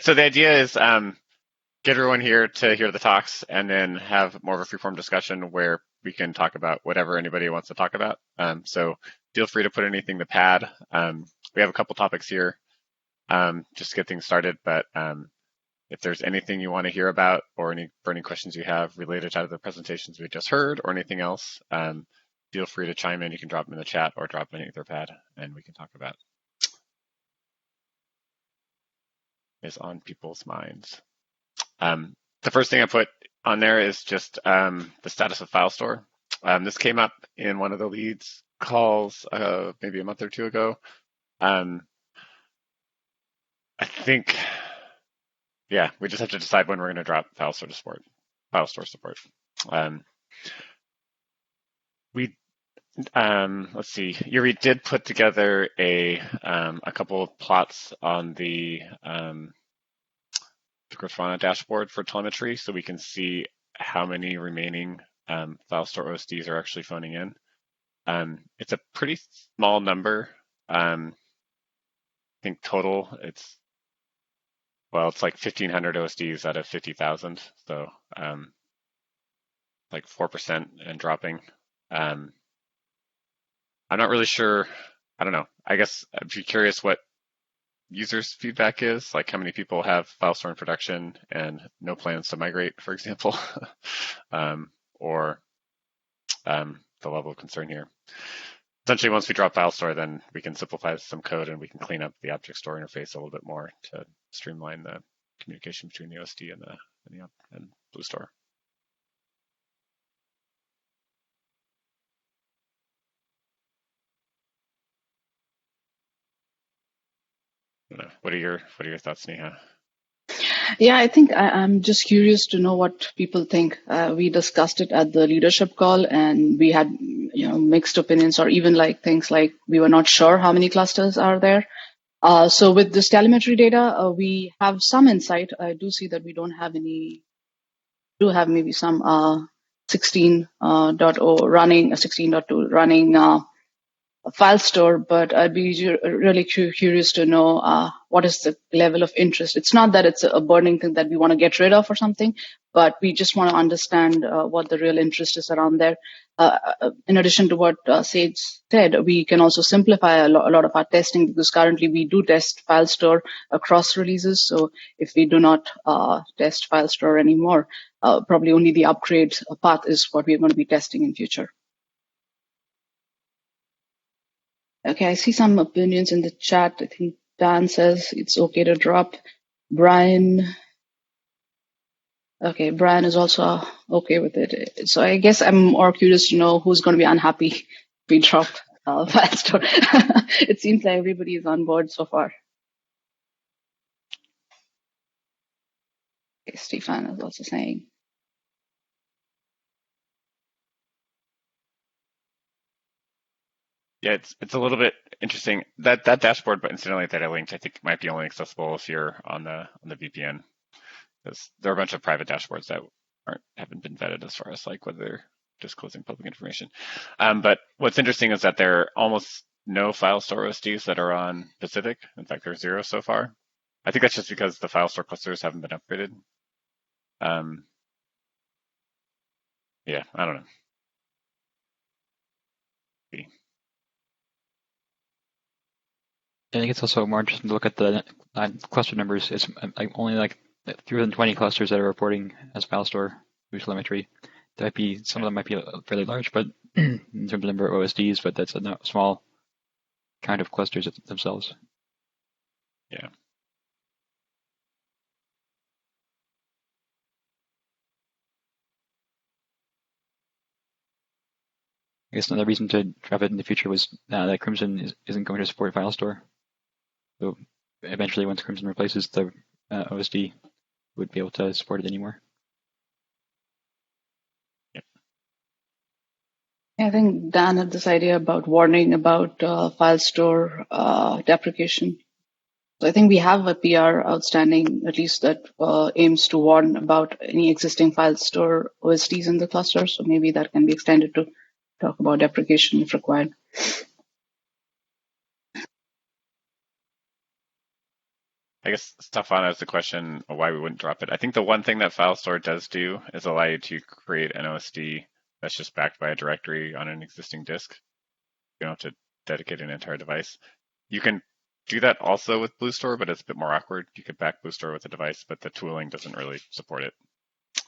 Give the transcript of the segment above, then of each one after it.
So the idea is get everyone here to hear the talks and then have more of a free-form discussion where we can talk about whatever anybody wants to talk about. So feel free to put anything to pad. We have a couple topics here just to get things started, but if there's anything you want to hear about or any burning questions you have related to the presentations we just heard or anything else, feel free to chime in. You can drop them in the chat or drop them in Etherpad and we can talk about is on people's minds. The first thing I put on there is just the status of file store. This came up in one of the leads calls maybe a month or two ago. I think, yeah, we just have to decide when we're going to drop file store support. Let's see. Yuri did put together a couple of plots on the Grafana dashboard for telemetry, so we can see how many remaining file store OSDs are actually phoning in. It's a pretty small number. I think total it's like 1,500 OSDs out of 50,000, so like 4% and dropping. I'm not really sure. I don't know. I guess I'd be curious what users' feedback is, like how many people have file store in production and no plans to migrate, for example, or the level of concern here. Essentially, once we drop file store, then we can simplify some code and we can clean up the object store interface a little bit more to streamline the communication between the OSD and Blue Store. What are your thoughts, Neha? Yeah, I think I'm just curious to know what people think. We discussed it at the leadership call, and we had mixed opinions, or even like things like we were not sure how many clusters are there. So with this telemetry data, we have some insight. I do see that we don't have any. Do have maybe some 16.0 running, 16.2 running file store, but I'd be really curious to know what is the level of interest. It's not that it's a burning thing that we want to get rid of or something, but we just want to understand what the real interest is around there. In addition to what Sage said, we can also simplify a lot of our testing, because currently we do test file store across releases. So if we do not test file store anymore, probably only the upgrade path is what we're going to be testing in future. Okay, I see some opinions in the chat. I think Dan says it's okay to drop. Brian is also okay with it. So I guess I'm more curious to know who's going to be unhappy if we drop file store. It seems like everybody is on board so far. Okay, Stefan is also saying. Yeah, it's a little bit interesting. That dashboard, but incidentally that I linked, I think might be only accessible if you're on the VPN, because there are a bunch of private dashboards that haven't been vetted as far as like whether they're disclosing public information. But what's interesting is that there are almost no file store OSDs that are on Pacific. In fact, there's 0 so far. I think that's just because the file store clusters haven't been upgraded. Yeah, I don't know. I think it's also more interesting to look at the cluster numbers. It's only like 320 clusters that are reporting as file store through telemetry. There might be some of them might be fairly large, but in terms of number of OSDs, but that's a small kind of clusters themselves. Yeah. I guess another reason to drop it in the future was that Crimson isn't going to support file store. So eventually, once Crimson replaces the OSD, would be able to support it anymore. Yep. I think Dan had this idea about warning about file store deprecation. So I think we have a PR outstanding, at least that aims to warn about any existing file store OSDs in the cluster. So maybe that can be extended to talk about deprecation if required. I guess Stefan asked the question of why we wouldn't drop it. I think the one thing that file store does do is allow you to create an OSD that's just backed by a directory on an existing disk. You don't have to dedicate an entire device. You can do that also with BlueStore, but it's a bit more awkward. You could back BlueStore with a device, but the tooling doesn't really support it.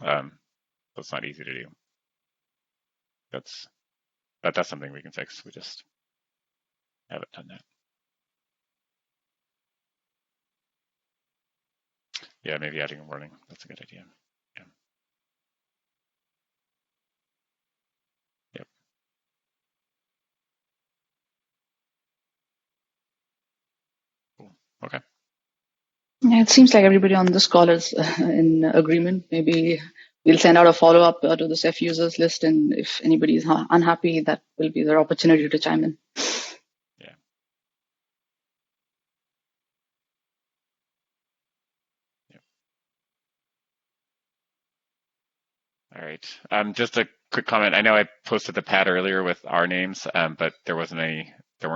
So it's not easy to do. That's something we can fix. We just haven't done that. Yeah, maybe adding a warning. That's a good idea. Yeah. Yep. Cool. Okay. Yeah, it seems like everybody on this call is in agreement. Maybe we'll send out a follow-up to the Ceph users list, and if anybody is unhappy, that will be their opportunity to chime in. Yeah. Yep. All right. Just a quick comment. I know I posted the pad earlier with our names, but there weren't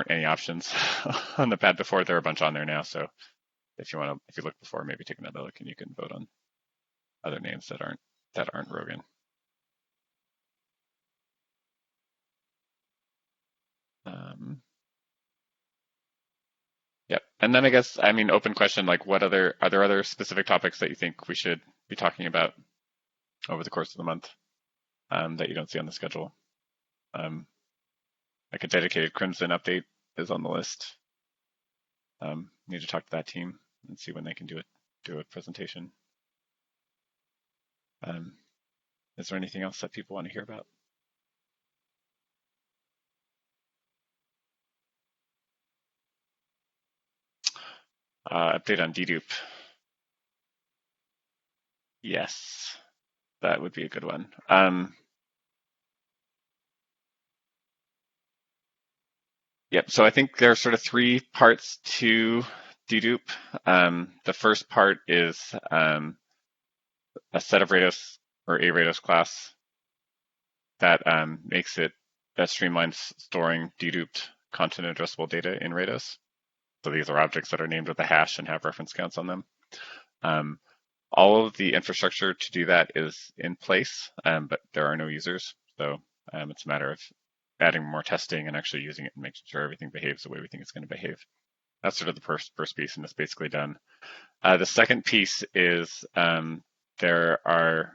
any options on the pad before. There are a bunch on there now. So if you look before, maybe take another look, and you can vote on other names that aren't Rogan. Yep. And then I guess, open question, like are there other specific topics that you think we should be talking about over the course of the month that you don't see on the schedule? Like a dedicated Crimson update is on the list. Need to talk to that team and see when they can do a presentation. Is there anything else that people want to hear about? Update on dedupe. Yes, that would be a good one. Yep. So I think there are sort of three parts to dedupe. The first part is a set of Rados or a Rados class that streamlines storing deduped content addressable data in Rados. So these are objects that are named with a hash and have reference counts on them. All of the infrastructure to do that is in place, but there are no users. So it's a matter of adding more testing and actually using it and making sure everything behaves the way we think it's going to behave. That's sort of the first piece, and it's basically done. The second piece is there are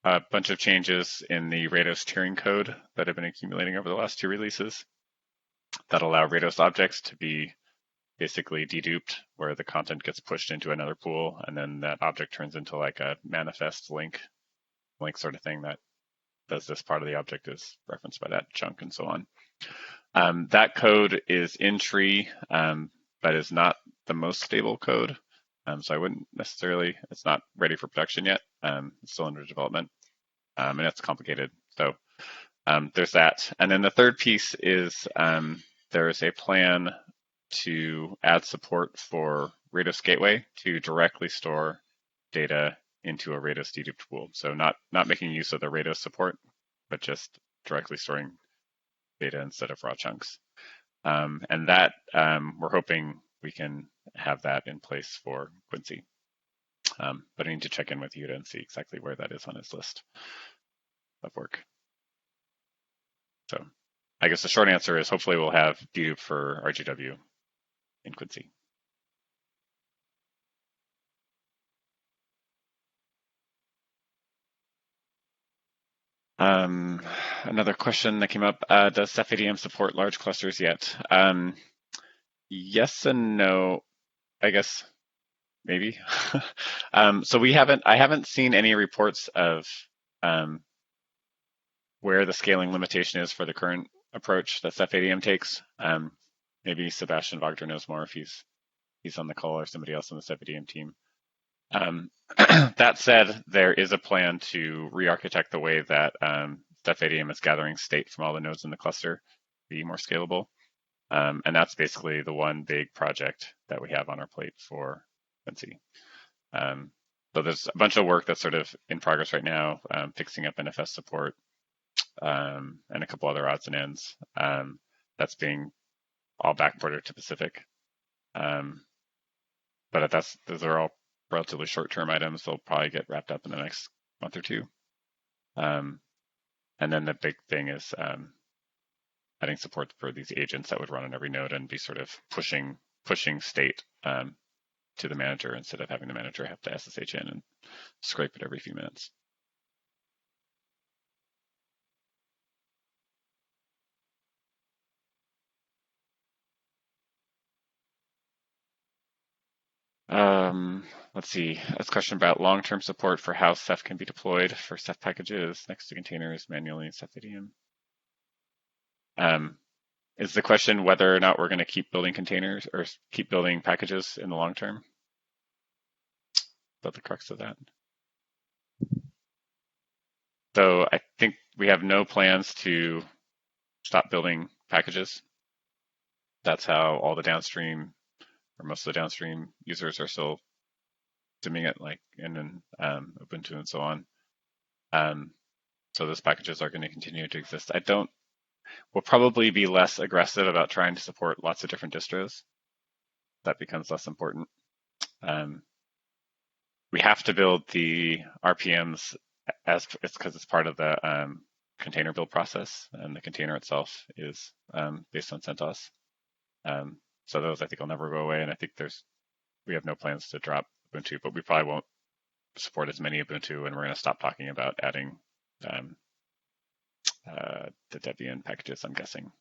a bunch of changes in the Rados tiering code that have been accumulating over the last two releases that allow Rados objects to be basically deduped, where the content gets pushed into another pool, and then that object turns into like a manifest link sort of thing that does this part of the object is referenced by that chunk and so on. That code is in tree, but is not the most stable code. So I wouldn't necessarily, it's not ready for production yet. It's still under development, and it's complicated. So there's that. And then the third piece is there is a plan to add support for Rados Gateway to directly store data into a Rados deduped pool. So not making use of the Rados support, but just directly storing data instead of raw chunks. And that we're hoping we can have that in place for Quincy. But I need to check in with Yuta and see exactly where that is on his list of work. So I guess the short answer is hopefully we'll have dedupe for RGW in Quincy. Another question that came up, does Ceph ADM support large clusters yet? Yes and no, I guess, maybe. So I haven't seen any reports of where the scaling limitation is for the current approach that Ceph ADM takes. Maybe Sebastian Wagner knows more if he's on the call or somebody else on the Ceph ADM team. That said, there is a plan to re-architect the way that Ceph ADM is gathering state from all the nodes in the cluster to be more scalable. And that's basically the one big project that we have on our plate for Quincy. So there's a bunch of work that's sort of in progress right now, fixing up NFS support and a couple other odds and ends. That's being all backported to Pacific. but those are all relatively short-term items. They'll probably get wrapped up in the next month or two. And then the big thing is adding support for these agents that would run on every node and be sort of pushing state to the manager instead of having the manager have to SSH in and scrape it every few minutes. Let's see. That's a question about long-term support for how Ceph can be deployed for Ceph packages next to containers manually in Ceph ADM. Is the question whether or not we're going to keep building containers or keep building packages in the long term? Is that the crux of that? So I think we have no plans to stop building packages. That's how all the downstream, or most of the downstream users are still doing it, like in Ubuntu and so on. So those packages are going to continue to exist. We'll probably be less aggressive about trying to support lots of different distros. That becomes less important. We have to build the RPMs because it's part of the container build process, and the container itself is based on CentOS. So those I think will never go away, and I think we have no plans to drop Ubuntu, but we probably won't support as many Ubuntu, and we're going to stop talking about adding the Debian packages, I'm guessing.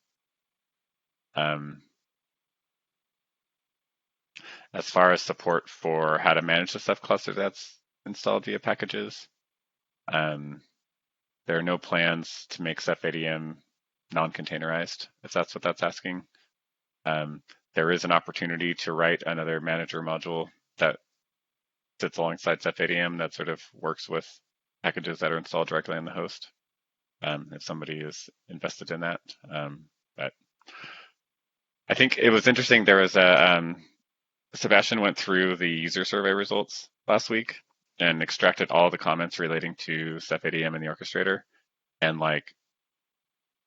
As far as support for how to manage the Ceph cluster that's installed via packages, there are no plans to make Ceph ADM non-containerized, if that's what that's asking. There is an opportunity to write another manager module that sits alongside Ceph ADM that sort of works with packages that are installed directly on the host, if somebody is invested in that. But I think it was interesting. There was Sebastian went through the user survey results last week and extracted all the comments relating to Ceph ADM and the orchestrator. And like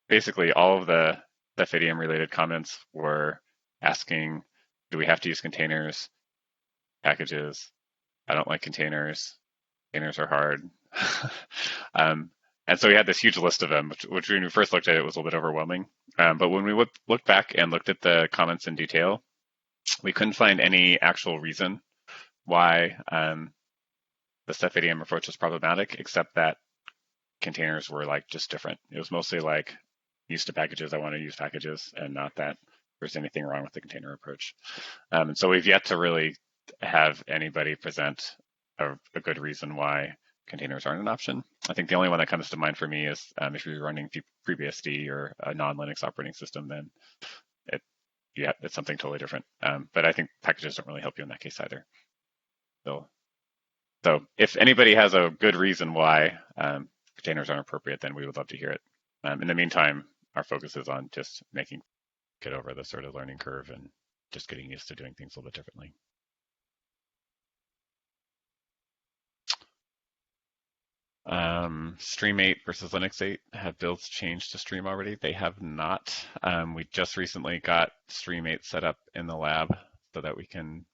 basically all of the Ceph ADM related comments were asking, do we have to use containers, packages? I don't like containers. Containers are hard. And so we had this huge list of them, which when we first looked at it was a little bit overwhelming. But when we looked back and looked at the comments in detail, we couldn't find any actual reason why the Ceph ADM approach was problematic, except that containers were like just different. It was mostly like used to packages, I want to use packages, and not that there's anything wrong with the container approach. And so we've yet to really have anybody present a good reason why containers aren't an option. I think the only one that comes to mind for me is if you're running FreeBSD or a non-Linux operating system, then it's something totally different. But I think packages don't really help you in that case either. So if anybody has a good reason why containers aren't appropriate, then we would love to hear it. In the meantime, our focus is on just get over the sort of learning curve and just getting used to doing things a little bit differently. Stream 8 versus Linux 8, have builds changed to Stream already? They have not. We just recently got Stream 8 set up in the lab so that we can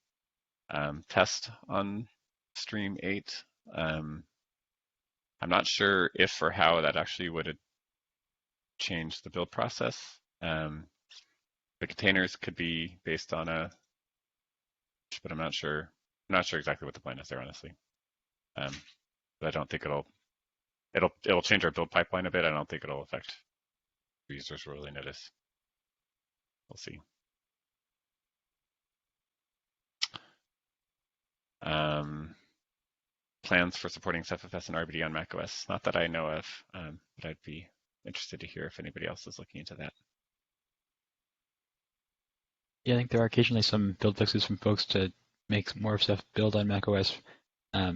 test on Stream 8. I'm not sure if or how that actually would change the build process. The containers could be based on but I'm not sure. I'm not sure exactly what the plan is there, honestly. But I don't think it'll change our build pipeline a bit. I don't think it'll affect users will really notice. We'll see. Plans for supporting CephFS and RBD on macOS? Not that I know of, but I'd be interested to hear if anybody else is looking into that. Yeah, I think there are occasionally some build fixes from folks to make more stuff build on macOS. But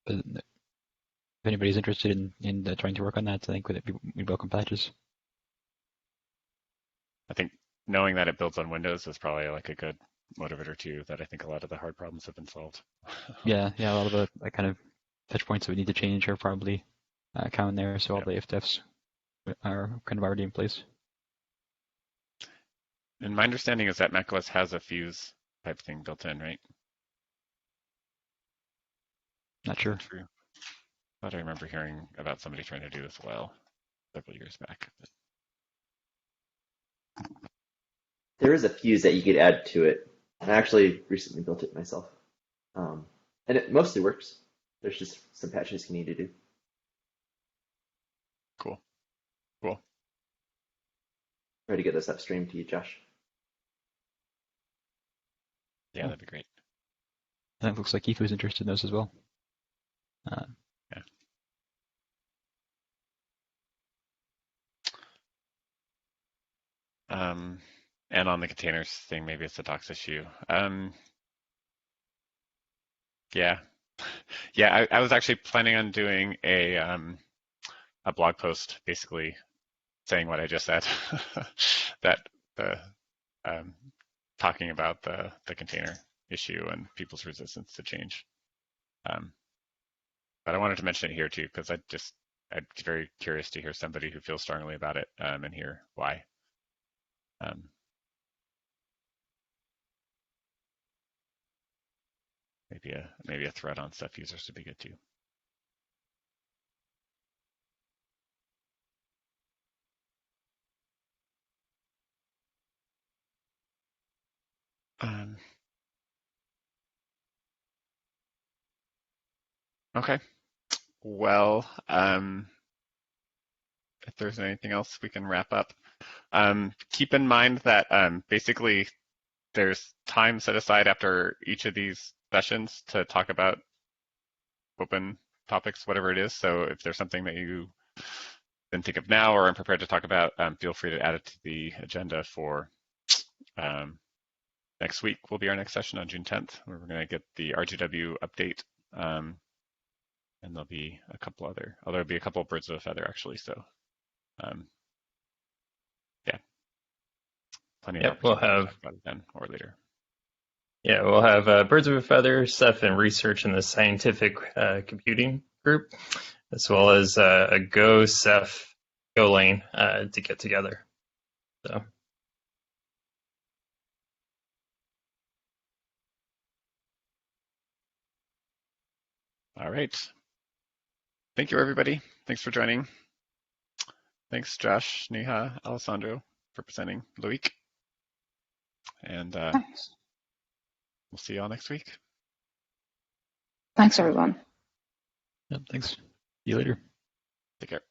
if anybody's interested in trying to work on that, I think we'd welcome patches. I think knowing that it builds on Windows is probably like a good motivator too, that I think a lot of the hard problems have been solved. Yeah, a lot of the kind of touch points that we need to change are probably common there, so all the if-defs are kind of already in place. And my understanding is that macOS has a fuse type thing built in, right? Not sure. True. Thought I remember hearing about somebody trying to do this well several years back. There is a fuse that you could add to it. I actually recently built it myself. And it mostly works. There's just some patches you need to do. Cool. Cool. Try to get this upstream to you, Josh. Yeah, that'd be great. And it looks like Keith was interested in those as well. Yeah. And on the containers thing, maybe it's a docs issue. Yeah. Yeah, I was actually planning on doing a blog post basically saying what I just said. That the talking about the container issue and people's resistance to change. But I wanted to mention it here too, because I'd be very curious to hear somebody who feels strongly about it and hear why. Maybe a thread on Ceph users would be good too. Okay. Well, if there's anything else, we can wrap up. Keep in mind that basically there's time set aside after each of these sessions to talk about open topics, whatever it is. So if there's something that you didn't think of now or I'm prepared to talk about, feel free to add it to the agenda for next week. Will be our next session on June 10th, where we're going to get the RGW update. And there'll be a couple other, there'll be a couple of birds of a feather actually. So yeah, plenty of opportunity to talk about it then or later. Yeah, we'll have Birds of a Feather, Ceph, and research in the scientific computing group, as well as a Go Ceph Go lane to get together. So. All right. Thank you, everybody. Thanks for joining. Thanks, Josh, Neha, Alessandro, for presenting, Loic. And Thanks. we'll see you all next week. Thanks, everyone. Yep, thanks. See you later. Take care.